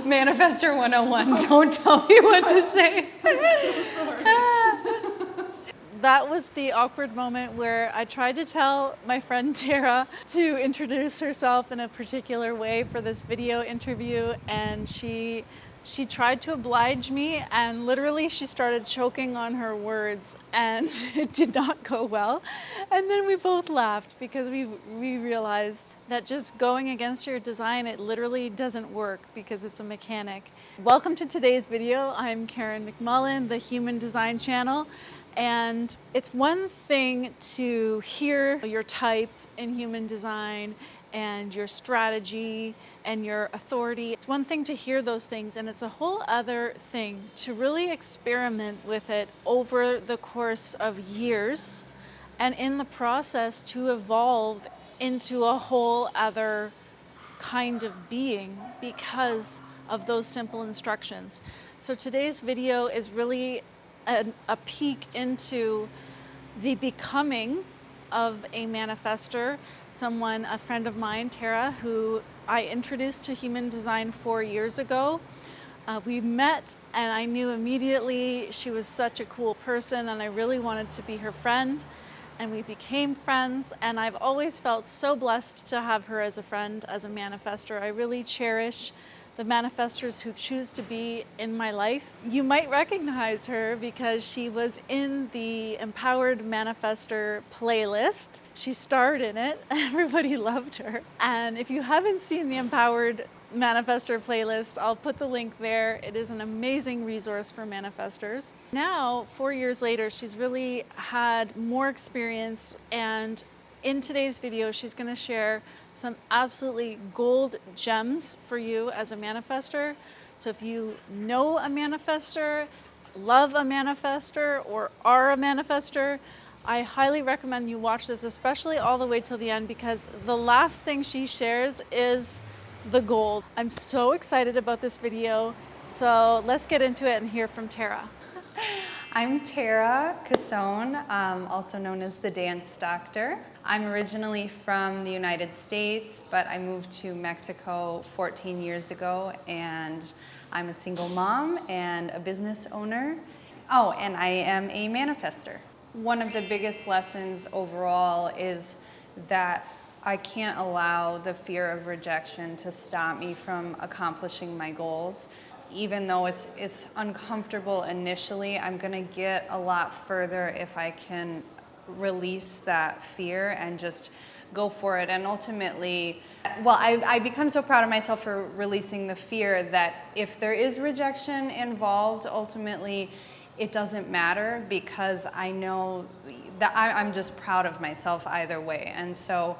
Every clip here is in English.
Manifestor 101, don't tell me what to say. That was the awkward moment where I tried to tell my friend Tara to introduce herself in a particular way for this video interview, and she tried to oblige me, and literally she started choking on her words, and it did not go well. And then we both laughed because we realized that just going against your design, it literally doesn't work because it's a mechanic. Welcome to today's video. I'm Karen McMullen, the Human Design channel. And it's one thing to hear your type in human design and your strategy and your authority. It's one thing to hear those things, and it's a whole other thing to really experiment with it over the course of years, and in the process to evolve into a whole other kind of being because of those simple instructions. So today's video is really a peek into the becoming of a manifestor, a friend of mine, Tara, who I introduced to Human Design 4 years ago. We met and I knew immediately she was such a cool person and I really wanted to be her friend, and we became friends, and I've always felt so blessed to have her as a friend, as a manifestor. I really cherish the manifestors who choose to be in my life. You might recognize her because she was in the Empowered Manifestor playlist. She starred in it, everybody loved her. And if you haven't seen the Empowered Manifestor playlist, I'll put the link there. It is an amazing resource for manifestors. Now, 4 years later, she's really had more experience, and in today's video, she's going to share some absolutely gold gems for you as a manifestor. So if you know a manifestor, love a manifestor, or are a manifestor, I highly recommend you watch this, especially all the way till the end, because the last thing she shares is the gold. I'm so excited about this video. So let's get into it and hear from Tara. I'm Tara Cassone, also known as the Dance Doctor. I'm originally from the United States, but I moved to Mexico 14 years ago, and I'm a single mom and a business owner. Oh, and I am a manifestor. One of the biggest lessons overall is that I can't allow the fear of rejection to stop me from accomplishing my goals. Even though it's uncomfortable initially, I'm gonna get a lot further if I can release that fear and just go for it. And ultimately, well, I become so proud of myself for releasing the fear that if there is rejection involved, ultimately it doesn't matter, because I know that I'm just proud of myself either way. And so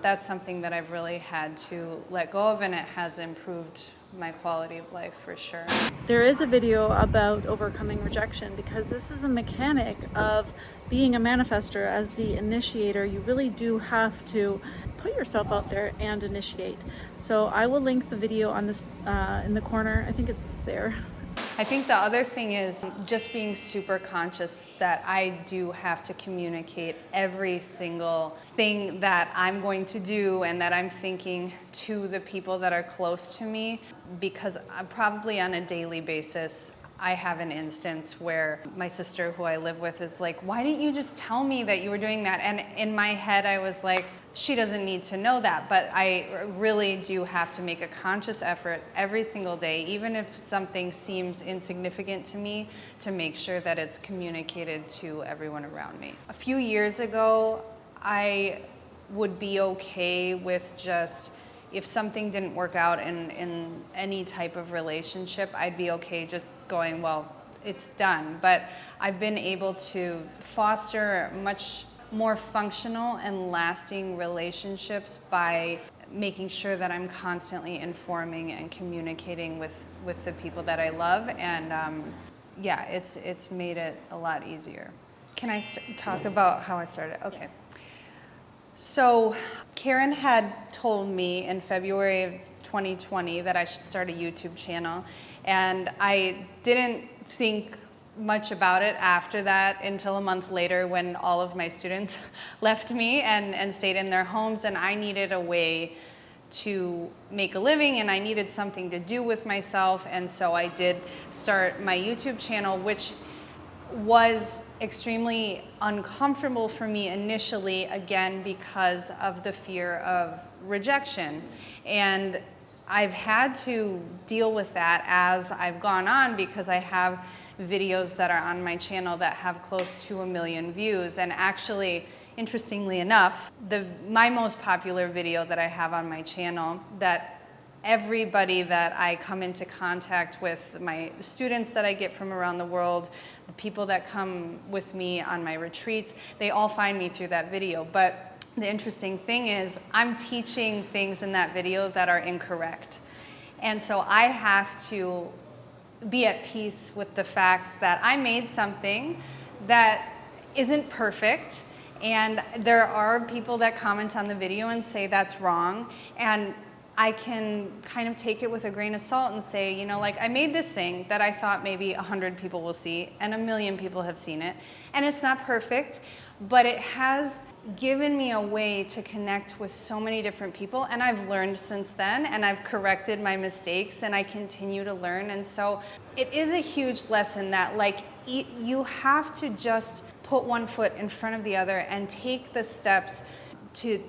that's something that I've really had to let go of, and it has improved my quality of life for sure. There is a video about overcoming rejection, because this is a mechanic of being a manifestor. As the initiator, you really do have to put yourself out there and initiate. So I will link the video on this in the corner. I think it's there. I think the other thing is just being super conscious that I do have to communicate every single thing that I'm going to do and that I'm thinking to the people that are close to me, because probably on a daily basis, I have an instance where my sister, who I live with, is like, why didn't you just tell me that you were doing that? And in my head, I was like, she doesn't need to know that, but I really do have to make a conscious effort every single day, even if something seems insignificant to me, to make sure that it's communicated to everyone around me. A few years ago, I would be okay with just, if something didn't work out in any type of relationship, I'd be okay just going, well, it's done. But I've been able to foster much more functional and lasting relationships by making sure that I'm constantly informing and communicating with the people that I love. And yeah, it's made it a lot easier. Can I talk about how I started? Okay. So Karen had told me in February of 2020 that I should start a YouTube channel, and I didn't think much about it after that until a month later, when all of my students left me and stayed in their homes, and I needed a way to make a living and I needed something to do with myself. And so I did start my YouTube channel, which was extremely uncomfortable for me initially, again, because of the fear of rejection. And I've had to deal with that as I've gone on, because I have videos that are on my channel that have close to 1 million views. And actually, interestingly enough, my most popular video that I have on my channel, that everybody that I come into contact with, my students that I get from around the world, the people that come with me on my retreats, they all find me through that video. But the interesting thing is, I'm teaching things in that video that are incorrect. And so I have to be at peace with the fact that I made something that isn't perfect. And there are people that comment on the video and say that's wrong. And I can kind of take it with a grain of salt and say, you know, like, I made this thing that I thought maybe 100 people will see, and 1 million people have seen it. And it's not perfect, but it has given me a way to connect with so many different people. And I've learned since then, and I've corrected my mistakes, and I continue to learn. And so it is a huge lesson that, like, you have to just put one foot in front of the other and take the steps to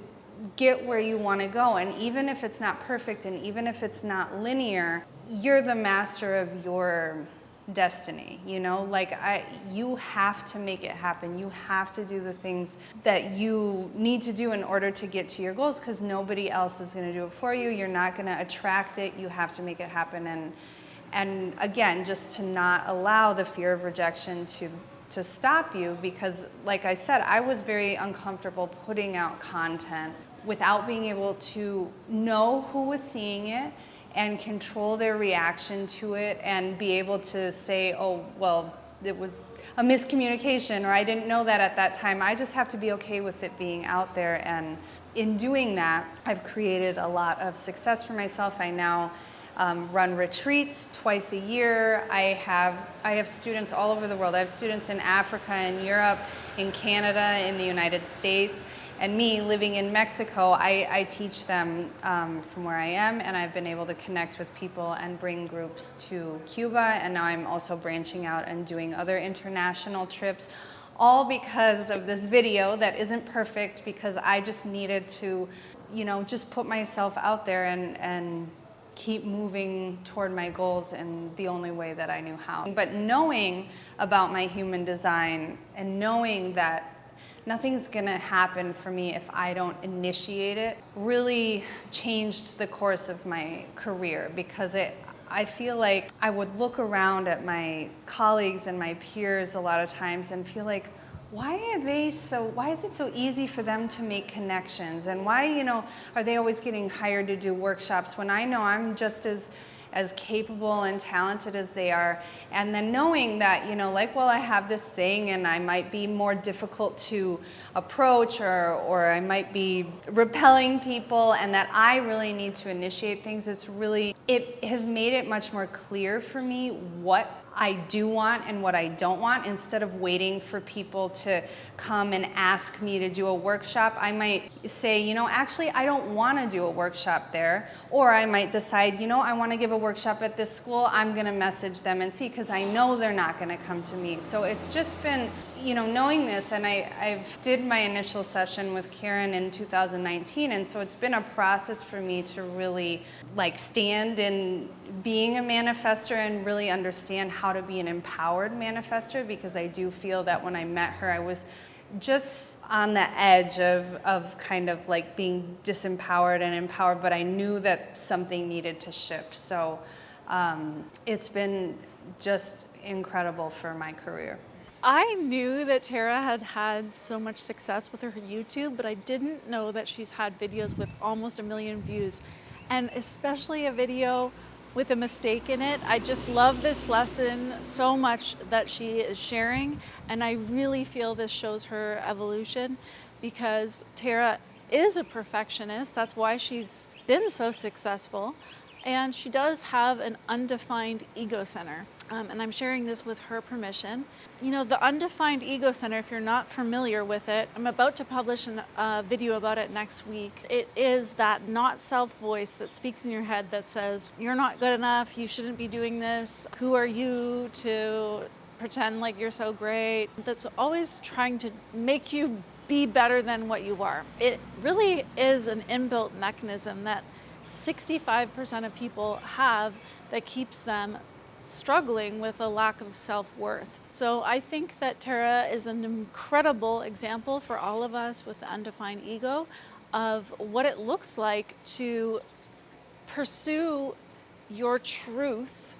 get where you want to go. And even if it's not perfect, and even if it's not linear, you're the master of your destiny, you know? Like, you have to make it happen. You have to do the things that you need to do in order to get to your goals, because nobody else is going to do it for you. You're not going to attract it. You have to make it happen. And again, just to not allow the fear of rejection to stop you, because like I said, I was very uncomfortable putting out content without being able to know who was seeing it and control their reaction to it, and be able to say, oh, well, it was a miscommunication, or I didn't know that at that time. I just have to be okay with it being out there. And in doing that, I've created a lot of success for myself. I now run retreats twice a year. I have students all over the world. I have students in Africa, in Europe, in Canada, in the United States. And me, living in Mexico, I teach them from where I am, and I've been able to connect with people and bring groups to Cuba. And now I'm also branching out and doing other international trips, all because of this video that isn't perfect, because I just needed to, you know, just put myself out there and keep moving toward my goals in the only way that I knew how. But knowing about my human design, and knowing that nothing's gonna happen for me if I don't initiate it, really changed the course of my career, because I feel like I would look around at my colleagues and my peers a lot of times and feel like, why is it so easy for them to make connections? And why, you know, are they always getting hired to do workshops, when I know I'm just as capable and talented as they are? And then knowing that, you know, like, well, I have this thing and I might be more difficult to approach, or I might be repelling people, and that I really need to initiate things. It has made it much more clear for me what I do want and what I don't want. Instead of waiting for people to come and ask me to do a workshop, I might say, you know, actually, I don't want to do a workshop there. Or I might decide, you know, I want to give a workshop at this school. I'm going to message them and see, because I know they're not going to come to me. So it's just been, you know, knowing this, and I've did my initial session with Karen in 2019, and so it's been a process for me to really, like, stand in being a manifestor and really understand how to be an empowered manifestor, because I do feel that when I met her, I was just on the edge of kind of like being disempowered and empowered, but I knew that something needed to shift. So it's been just incredible for my career. I knew that Tara had had so much success with her YouTube, but I didn't know that she's had videos with almost 1 million views, and especially a video with a mistake in it. I just love this lesson so much that she is sharing, and I really feel this shows her evolution, because Tara is a perfectionist. That's why she's been so successful. And she does have an undefined ego center. And I'm sharing this with her permission. You know, the undefined ego center, if you're not familiar with it, I'm about to publish a video about it next week. It is that not self voice that speaks in your head that says, you're not good enough, you shouldn't be doing this, who are you to pretend like you're so great? That's always trying to make you be better than what you are. It really is an inbuilt mechanism that 65% of people have that keeps them struggling with a lack of self-worth. So I think that Tara is an incredible example for all of us with the undefined ego of what it looks like to pursue your truth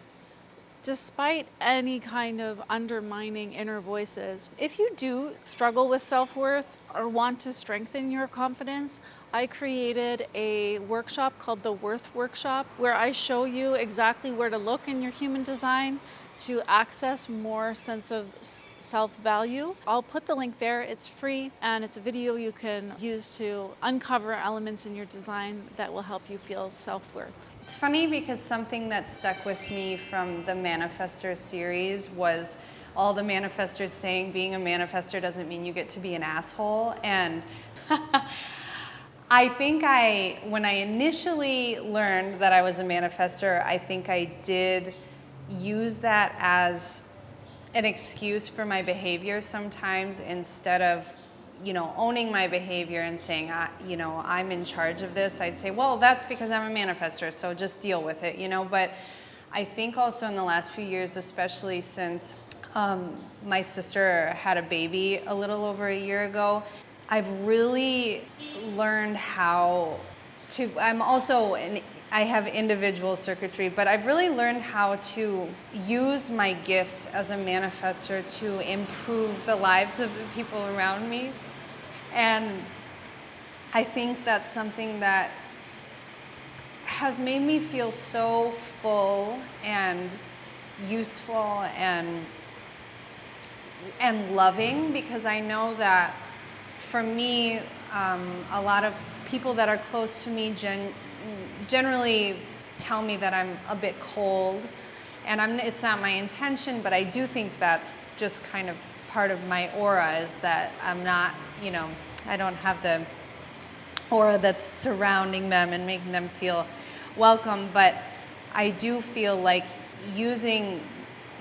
despite any kind of undermining inner voices. If you do struggle with self-worth or want to strengthen your confidence, I created a workshop called the Worth Workshop, where I show you exactly where to look in your human design to access more sense of self-value. I'll put the link there. It's free, and it's a video you can use to uncover elements in your design that will help you feel self-worth. It's funny because something that stuck with me from the Manifestor series was all the manifestors saying being a manifestor doesn't mean you get to be an asshole. And I think when I initially learned that I was a manifestor, I think I did use that as an excuse for my behavior sometimes, instead of, you know, owning my behavior and saying, you know, I'm in charge of this. I'd say, well, that's because I'm a manifestor, so just deal with it, you know. But I think also in the last few years, especially since my sister had a baby a little over a year ago, I've really learned how to, I have individual circuitry, but I've really learned how to use my gifts as a manifestor to improve the lives of the people around me. And I think that's something that has made me feel so full and useful and loving, because I know that for me, a lot of people that are close to me generally tell me that I'm a bit cold, and it's not my intention, but I do think that's just kind of part of my aura, is that I'm not, you know, I don't have the aura that's surrounding them and making them feel welcome, but I do feel like using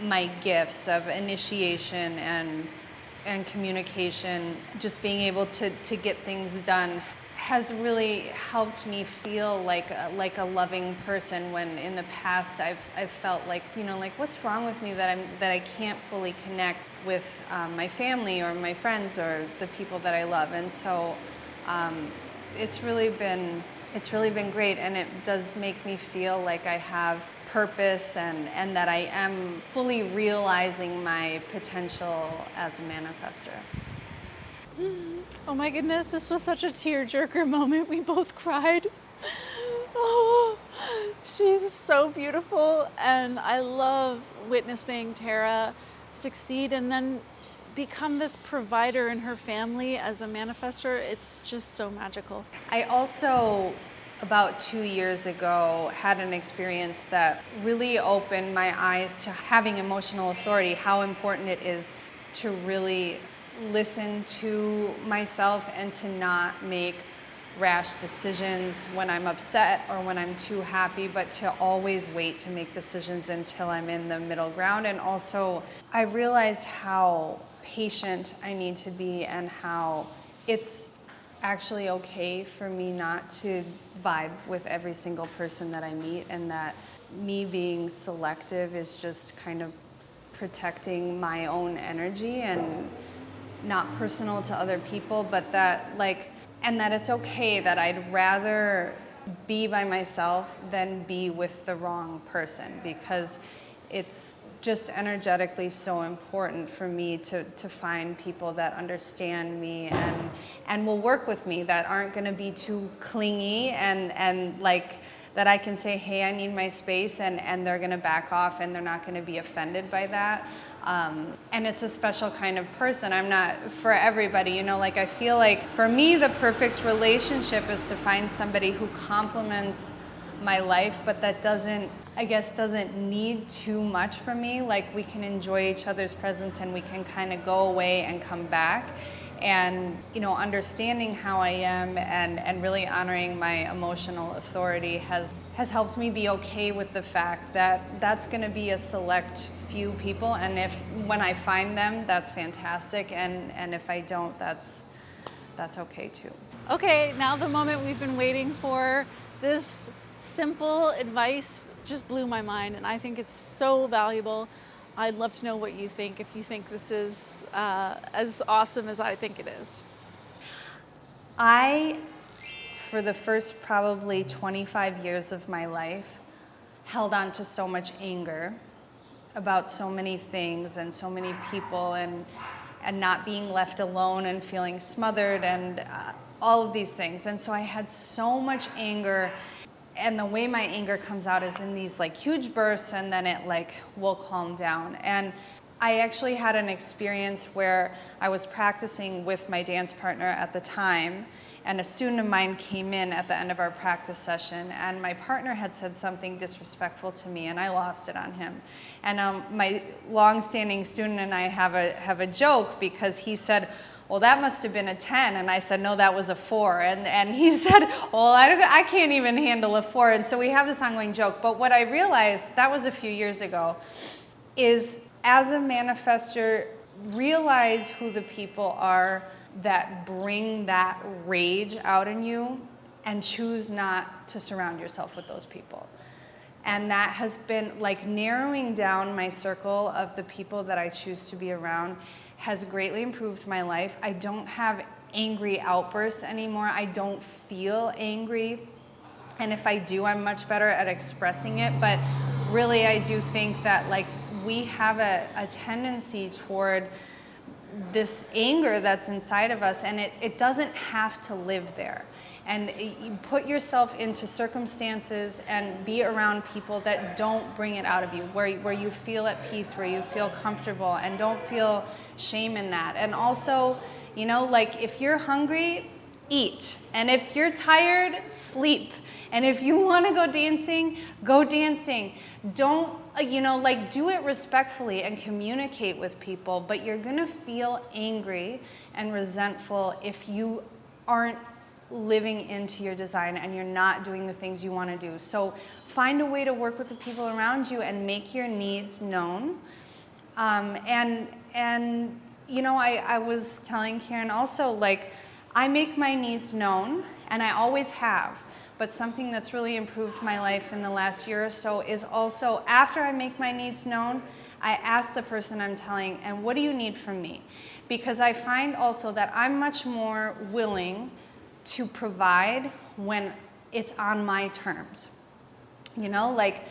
my gifts of initiation and communication, just being able to get things done, has really helped me feel like a loving person, when in the past I've felt like, you know, like, what's wrong with me that I can't fully connect with my family or my friends or the people that I love. And so it's really been great, and it does make me feel like I have purpose and that I am fully realizing my potential as a manifestor. Oh my goodness, this was such a tearjerker moment. We both cried. Oh, she's so beautiful, and I love witnessing Tara succeed and then become this provider in her family as a manifestor. It's just so magical. I also, about 2 years ago, had an experience that really opened my eyes to having emotional authority, how important it is to really listen to myself and to not make rash decisions when I'm upset or when I'm too happy, but to always wait to make decisions until I'm in the middle ground. And also, I realized how patient I need to be, and how it's actually okay for me not to vibe with every single person that I meet, and that me being selective is just kind of protecting my own energy and not personal to other people, but that and that it's okay that I'd rather be by myself than be with the wrong person, because it's just energetically so important for me to find people that understand me and will work with me, that aren't going to be too clingy, and like that I can say, hey, I need my space, and they're going to back off, and they're not going to be offended by that. And it's a special kind of person. I'm not for everybody, you know, like I feel like for me the perfect relationship is to find somebody who complements my life, but that doesn't need too much from me. Like, we can enjoy each other's presence and we can kind of go away and come back. And, you know, understanding how I am and really honoring my emotional authority has helped me be okay with the fact that that's going to be a select few people, and when I find them, that's fantastic, and if I don't, that's okay too. Okay, now the moment we've been waiting for. This simple advice just blew my mind, and I think it's so valuable. I'd love to know what you think, if you think this is as awesome as I think it is. I, for the first probably 25 years of my life, held on to so much anger about so many things and so many people, and not being left alone and feeling smothered and all of these things. And so I had so much anger, and the way my anger comes out is in these like huge bursts, and then it like will calm down. And I actually had an experience where I was practicing with my dance partner at the time, and a student of mine came in at the end of our practice session, and my partner had said something disrespectful to me, and I lost it on him. And my long-standing student and I have a joke, because he said, "Well, that must have been a 10." And I said, "No, that was a 4." And he said, "Well, I can't even handle a 4." And so we have this ongoing joke. But what I realized, that was a few years ago, is as a manifestor, realize who the people are that bring that rage out in you, and choose not to surround yourself with those people. And that has been like narrowing down my circle of the people that I choose to be around has greatly improved my life. I don't have angry outbursts anymore. I don't feel angry. And if I do, I'm much better at expressing it. But really, I do think that like we have a tendency toward this anger that's inside of us, and it doesn't have to live there. And you put yourself into circumstances and be around people that don't bring it out of you, where you feel at peace, where you feel comfortable, and don't feel shame in that. And also, you know, like if you're hungry, eat. And if you're tired, sleep. And if you want to go dancing, go dancing. Don't, you know, like do it respectfully and communicate with people, but you're going to feel angry and resentful if you aren't living into your design and you're not doing the things you want to do. So find a way to work with the people around you and make your needs known. And you know, I was telling Karen also, like, I make my needs known, and I always have. But something that's really improved my life in the last year or so is also, after I make my needs known, I ask the person I'm telling, and what do you need from me? Because I find also that I'm much more willing to provide when it's on my terms. You know, like,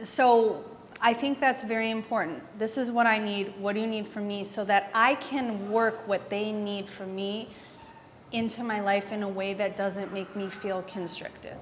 so I think that's very important. This is what I need. What do you need from me? So that I can work what they need from me into my life in a way that doesn't make me feel constricted.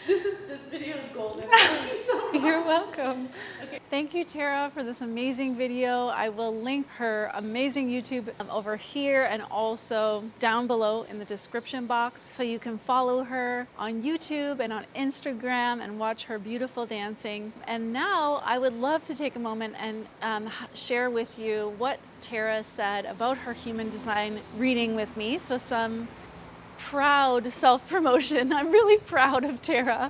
This video is golden. Thank you so much. You're welcome. Okay. Thank you, Tara, for this amazing video. I will link her amazing YouTube over here and also down below in the description box, so you can follow her on YouTube and on Instagram and watch her beautiful dancing. And now I would love to take a moment and share with you what Tara said about her human design reading with me. So some proud self-promotion. I'm really proud of Tara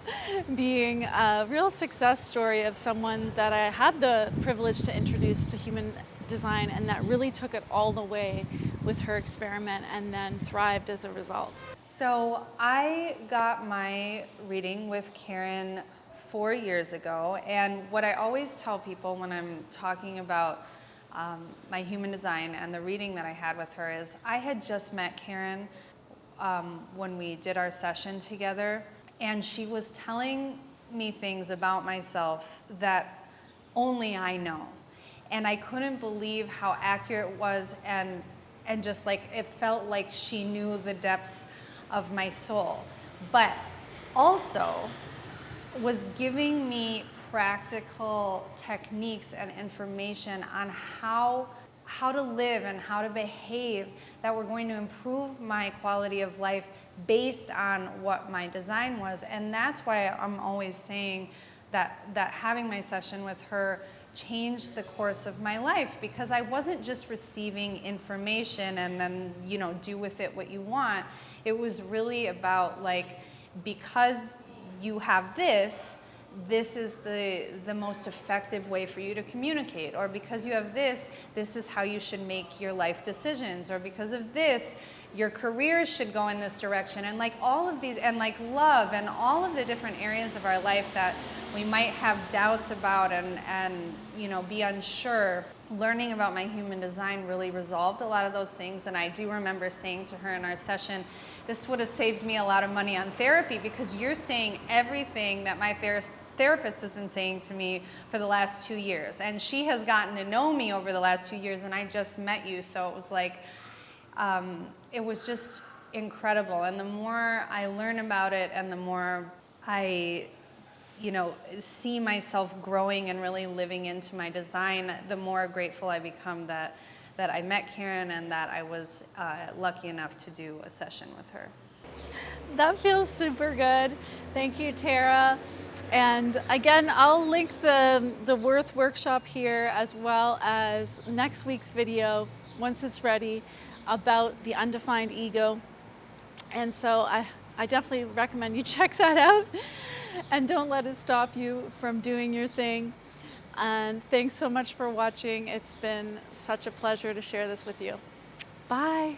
being a real success story of someone that I had the privilege to introduce to human design, and that really took it all the way with her experiment and then thrived as a result. So I got my reading with Karen 4 years ago, and what I always tell people when I'm talking about my human design and the reading that I had with her is I had just met Karen when we did our session together, and she was telling me things about myself that only I know. And I couldn't believe how accurate it was, and just like it felt like she knew the depths of my soul. But also was giving me practical techniques and information on how to live and how to behave that were going to improve my quality of life based on what my design was. And that's why I'm always saying that having my session with her changed the course of my life, because I wasn't just receiving information and then, you know, do with it what you want. It was really about, like, because you have this is the most effective way for you to communicate, or because you have this is how you should make your life decisions, or because of this, your career should go in this direction, and like all of these, and like love, and all of the different areas of our life that we might have doubts about and you know, be unsure. Learning about my human design really resolved a lot of those things. And I do remember saying to her in our session, this would have saved me a lot of money on therapy, because you're saying everything that my therapist has been saying to me for the last 2 years. And she has gotten to know me over the last 2 years, and I just met you. So it was like, it was just incredible. And the more I learn about it, and the more I, you know, see myself growing and really living into my design, the more grateful I become that I met Karen, and that I was lucky enough to do a session with her. That feels super good. Thank you, Tara. And again, I'll link the Worth workshop here, as well as next week's video, once it's ready, about the undefined ego. And so I definitely recommend you check that out, and don't let it stop you from doing your thing. And thanks so much for watching. It's been such a pleasure to share this with you. Bye.